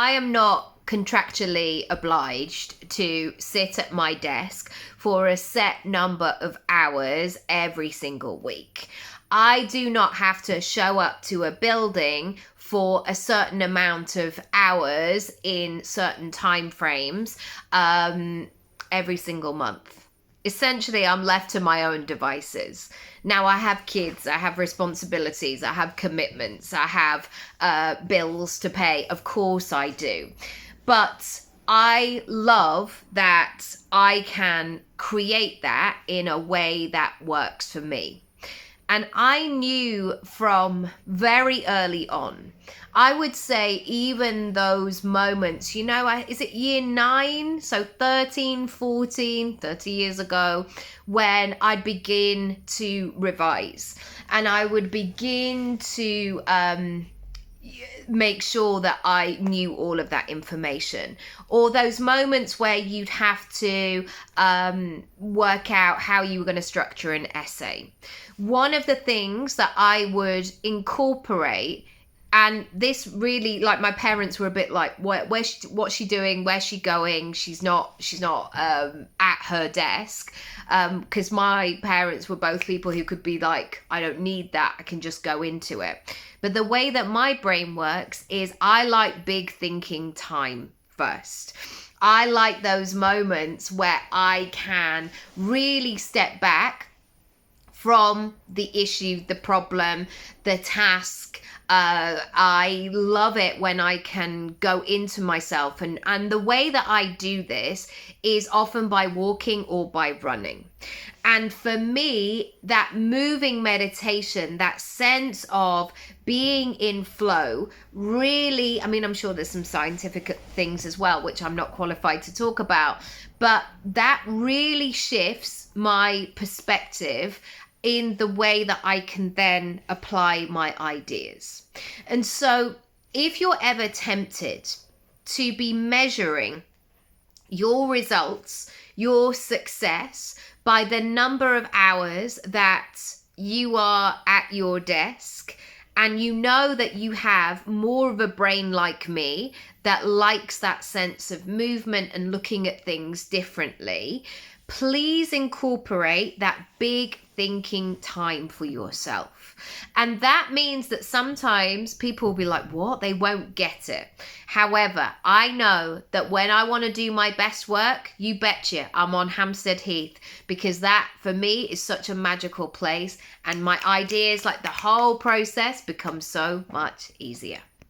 I am not contractually obliged to sit at my desk for a set number of hours every single week. I do not have to show up to a building for a certain amount of hours in certain time frames every single month. Essentially, I'm left to my own devices. Now, I have kids, I have responsibilities, I have commitments, I have bills to pay. Of course I do. But I love that I can create that in a way that works for me. And I knew from very early on, I would say even those moments, is it year 9? So 13, 14, 30 years ago, when I'd begin to revise and I would begin to make sure that I knew all of that information, or those moments where you'd have to work out how you were going to structure an essay. One of the things that I would incorporate, and this really, like, my parents were a bit like, what's she doing? Where's she going? She's not at her desk. Because my parents were both people who could be like, I don't need that. I can just go into it. But the way that my brain works is I like big thinking time first. I like those moments where I can really step back from the issue, the problem, the task. I love it when I can go into myself. And the way that I do this is often by walking or by running. And for me, that moving meditation, that sense of being in flow, really, I mean, I'm sure there's some scientific things as well, which I'm not qualified to talk about, but that really shifts my perspective in the way that I can then apply my ideas. And so if you're ever tempted to be measuring your results, your success by the number of hours that you are at your desk, and you know that you have more of a brain like me that likes that sense of movement and looking at things differently, please incorporate that big thinking time for yourself. And that means that sometimes people will be like, what? They won't get it. However, I know that when I want to do my best work, you betcha I'm on Hampstead Heath, because that for me is such a magical place, and my ideas, like the whole process, becomes so much easier.